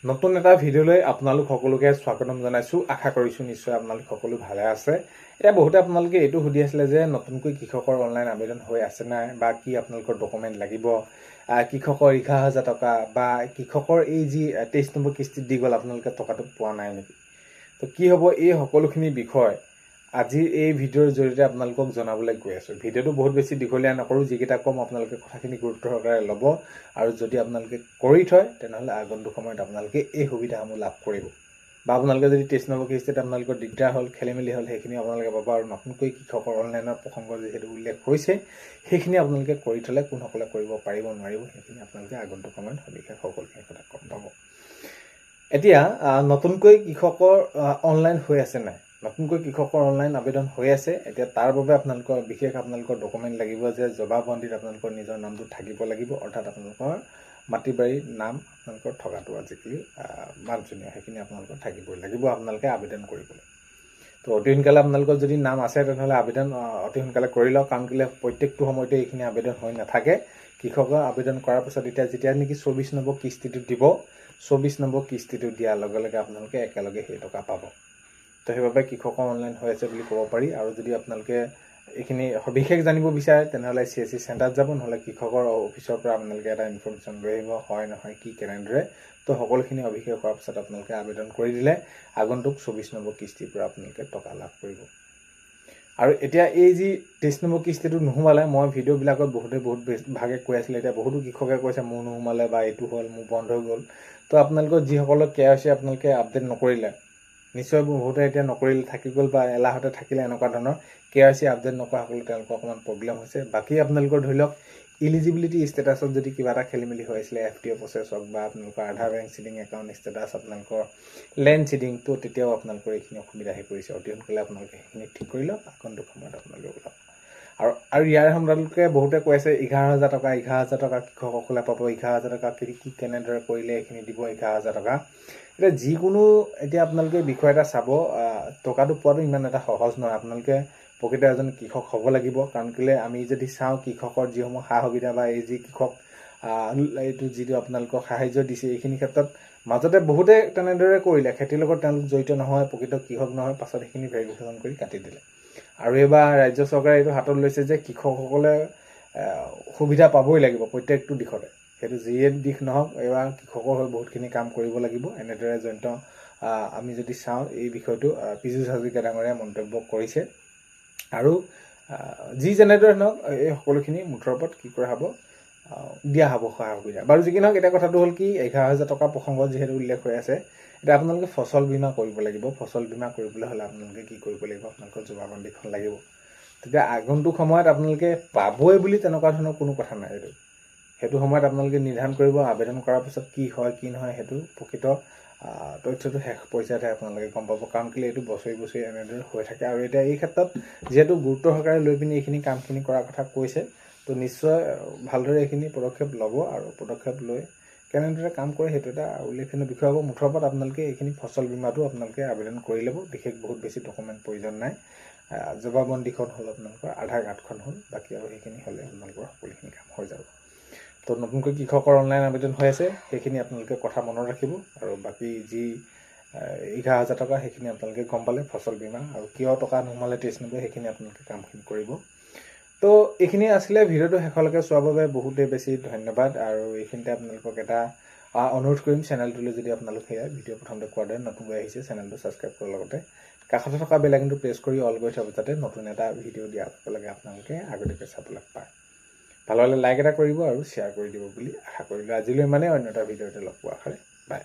নতুন এটা ভিডিঅ'লৈ আপোনালোক সকলোকে স্বাগতম জনাইছোঁ। আশা কৰিছোঁ নিশ্চয় আপোনালোক সকলো ভালে আছে। এতিয়া বহুতে আপোনালোকে এইটো সুধি আছিলে যে নতুনকৈ কৃষকৰ অনলাইন আবেদন হৈ আছে নাই বা কি আপোনালোকৰ ডকুমেণ্ট লাগিব, কৃষকৰ 11,000 টকা বা কৃষকৰ এই যি 23 নম্বৰ কিস্তিত দি গ'ল আপোনালোকে টকাটো পোৱা নাই নেকি। তো কি হ'ব, এই সকলোখিনি বিষয় আজিৰ এই ভিডিঅ'ৰ জৰিয়তে আপোনালোকক জনাবলৈ গৈ আছোঁ। ভিডিঅ'টো বহুত বেছি দীঘলীয়া নকৰোঁ, যিকেইটা কম আপোনালোকে কথাখিনি গুৰুত্ব সহকাৰে ল'ব আৰু যদি আপোনালোকে কৰি থয় তেনেহ'লে আগন্তুক সময়ত আপোনালোকে এই সুবিধাসমূহ লাভ কৰিব। বা আপোনালোকে যদি 23 নম্বৰ কিস্তিত আপোনালোকৰ দিগদাৰ হ'ল, খেলিমেলি হ'ল, সেইখিনি আপোনালোকে পাব। আৰু নতুনকৈ কৃষকৰ অনলাইনৰ প্ৰসংগ যিহেতু উল্লেখ হৈছে, সেইখিনি আপোনালোকে কৰি থ'লে কোনসকলে কৰিব পাৰিব নোৱাৰিব সেইখিনি আপোনালোকে আগন্তুক সময়ত সবিশেষ সকলোখিনি কথা গম পাব। এতিয়া নতুনকৈ কৃষকৰ অনলাইন হৈ আছে নাই, নতুনকৈ কৃষকৰ অনলাইন আবেদন হৈ আছে। এতিয়া তাৰ বাবে আপোনালোকৰ বিশেষ আপোনালোকৰ ডকুমেণ্ট লাগিব যে জবাববন্দীত আপোনালোকৰ নিজৰ নামটো থাকিব লাগিব, অৰ্থাৎ আপোনালোকৰ মাটি বাৰীৰ নাম আপোনালোকৰ থকাটো আজিকালি বাঞ্ছনীয়, সেইখিনি আপোনালোকৰ থাকিবই লাগিব আপোনালোকে আবেদন কৰিবলৈ। তো অতি সোনকালে আপোনালোকৰ যদি নাম আছে তেনেহ'লে আবেদন অতি সোনকালে কৰি লওক, কাৰণ কেলৈ প্ৰত্যেকটো সময়তে এইখিনি আবেদন হৈ নাথাকে। কৃষকৰ আবেদন কৰাৰ পিছত যেতিয়া নেকি 24 নম্বৰ কিস্তিটো দিব, 24 নম্বৰ কিস্তিটো দিয়াৰ লগে লগে আপোনালোকে একেলগে সেই টকা পাব। তো সেইবাবে কৃষকৰ অনলাইন হৈ আছে বুলি ক'ব পাৰি। আৰু যদি আপোনালোকে এইখিনি সবিশেষ জানিব বিচাৰে তেনেহ'লে CSC চেণ্টাৰত যাব, নহ'লে কৃষকৰ অফিচৰ পৰা আপোনালোকে এটা ইনফৰ্মেশ্যন লৈ আহিব, হয় নহয় কি কেনেদৰে। তো সকলোখিনি সবিশেষ হোৱাৰ পিছত আপোনালোকে আবেদন কৰি দিলে আগন্তুক 24 নম্বৰ কিস্তিৰ পৰা আপোনালোকে টকা লাভ কৰিব। আৰু এতিয়া এই যি 23 নম্বৰ কিস্তিটো নোসোমালে, মই ভিডিঅ'বিলাকত বহুত ভাগে কৈ আছিলে, এতিয়া বহুতো কৃষকে কৈছে মোৰ নোসোমালে বা এইটো হ'ল মোৰ বন্ধ হৈ গ'ল। তো আপোনালোকৰ যিসকলৰ KYC আপোনালোকে আপডেট নকৰিলে, নিশ্চয় বহুতে এতিয়া নকৰিলে, থাকি গ'ল বা এলাহতে থাকিলে, এনেকুৱা ধৰণৰ KYC আপডেট নকৰাসকলে তেওঁলোকৰ অকণমান প্ৰব্লেম হৈছে। বাকী আপোনালোকৰ ধৰি লওক ইলিজিবিলিটি ষ্টেটাছত যদি কিবা এটা খেলি মেলি হৈ আছিলে, FTO প্ৰচেছ হওক বা আপোনালোকৰ আধাৰ বেংক চিডিং একাউণ্ট ষ্টেটাছ, আপোনালোকৰ লেণ্ড চিডিং, তো তেতিয়াও আপোনালোকৰ এইখিনি অসুবিধা আহি পৰিছে। অতি সোনকালে আপোনালোকে সেইখিনি ঠিক কৰি লওক, আগন্তুক সময়ত আপোনালোকে ওলাব। আৰু ইয়াৰ সম্পৰ্কে বহুতে কৈ আছে 11,000 টকা, 11,000 টকা কৃষকসকলে পাব, 11,000 টকা কি কেনেদৰে কৰিলে এইখিনি দিব 11,000 টকা। এতিয়া যিকোনো এতিয়া আপোনালোকে বিষয় এটা চাব, টকাটো পোৱাটো ইমান এটা সহজ নহয়। আপোনালোকে প্ৰকৃত এজন কৃষক হ'ব লাগিব, কাৰণ কেলৈ আমি যদি চাওঁ কৃষকৰ যিসমূহ সা সুবিধা বা এই যি কৃষক এইটো যিটো আপোনালোকক সাহাৰ্য দিছে, এইখিনি ক্ষেত্ৰত মাজতে বহুতে তেনেদৰে কৰিলে, খেতিৰ লগত তেওঁলোক জড়িত নহয়, প্ৰকৃত কৃষক নহয়, পাছত সেইখিনি ভেৰিফিকেশ্যন কৰি কাটি দিলে। আৰু এইবাৰ ৰাজ্য চৰকাৰে এইটো হাতত লৈছে যে কৃষকসকলে সুবিধা পাবই লাগিব প্ৰত্যেকটো দিশতে, সেইটো যিয়ে দিশ নহওক এইবাৰ কৃষকৰ হৈ বহুতখিনি কাম কৰিব লাগিব। এনেদৰে জনিত আমি যদি চাওঁ এই বিষয়টো পীযুষ হাজৰিকা ডাঙৰীয়াই মন্তব্য কৰিছে। আৰু যি যেনেদৰে নহওক এই সকলোখিনি মুঠৰ ওপৰত কি কৰা হ'ব, দিয়া হ'ব সা সুবিধা। বাৰু যি কি নহওক, এতিয়া কথাটো হ'ল কি, 11,000 টকা প্ৰসংগ যিহেতু উল্লেখ হৈ আছে, এতিয়া আপোনালোকে ফচল বীমা কৰিব লাগিব। ফচল বীমা কৰিবলৈ হ'লে আপোনালোকে কি কৰিব লাগিব, আপোনালোকৰ জমাবন্দীখন লাগিব। তেতিয়া আগন্তুক সময়ত আপোনালোকে পাবই বুলি তেনেকুৱা ধৰণৰ কোনো কথা নাই। সেইটো সময়ত আপোনালোকে নিৰ্ধাৰণ কৰিব, আবেদন কৰাৰ পিছত কি হয় কি নহয় সেইটো প্ৰকৃত তথ্যটো শেষ পৰ্যায়তহে আপোনালোকে গম পাব, কাৰণ কেলৈ এইটো বছৰি বছৰি এনেদৰে হৈ থাকে। আৰু এতিয়া এই ক্ষেত্ৰত যিহেতু গুৰুত্ব সহকাৰে লৈ পিনি এইখিনি কামখিনি কৰাৰ কথা কৈছে, তো নিশ্চয় ভালদৰে এইখিনি পদক্ষেপ ল'ব আৰু পদক্ষেপ লৈ কেনেদৰে কাম কৰে সেইটো এটা উল্লেখনীয় বিষয় হ'ব। মুঠৰ ওপৰত আপোনালোকে এইখিনি ফচল বীমাটো আপোনালোকে আবেদন কৰি ল'ব। বিশেষ বহুত বেছি ডকুমেণ্ট প্ৰয়োজন নাই। জবাববন্দীখন হ'ল আপোনালোকৰ, আধাৰ কাৰ্ডখন হ'ল, বাকী আৰু সেইখিনি হ'লে আপোনালোকৰ সকলোখিনি কাম হৈ যাব। তো নতুনকৈ কৃষকৰ অনলাইন আবেদন হৈ আছে, সেইখিনি আপোনালোকে কথা মনত ৰাখিব। আৰু বাকী যি 11,000 টকা সেইখিনি আপোনালোকে গম পালে, ফচল বীমা আৰু কিয় টকা নোসোমালে 23 নম্বৰ, সেইখিনি আপোনালোকে কামখিনি কৰিব। তো এইখিনি আছিলে ভিডিঅ'টো শেষলৈকে চোৱাৰ বাবে বহুতেই বেছি ধন্যবাদ। আৰু এইখিনিতে আপোনালোকক এটা অনুৰোধ কৰিম, চেনেলটোলৈ যদি আপোনালোক সেয়া ভিডিঅ' প্ৰথমতে কোৱাৰ দৰে নতুনকৈ আহিছে, চেনেলটো ছাবস্ক্ৰাইব কৰাৰ লগতে কাষতে থকা বেল আইকনটো প্ৰেছ কৰি অল কৰি থ'ব, যাতে নতুন এটা ভিডিঅ' দিয়াৰ লগে লগে আপোনালোকে আগতীয়াকৈ চাবলৈ পায়। ভাল হ'লে লাইক এটা কৰিব আৰু শ্বেয়াৰ কৰি দিব বুলি আশা কৰিলোঁ। আজিলৈ ইমানেই, অন্য এটা ভিডিঅ'তে লগ পোৱাৰ আশাৰে বাই।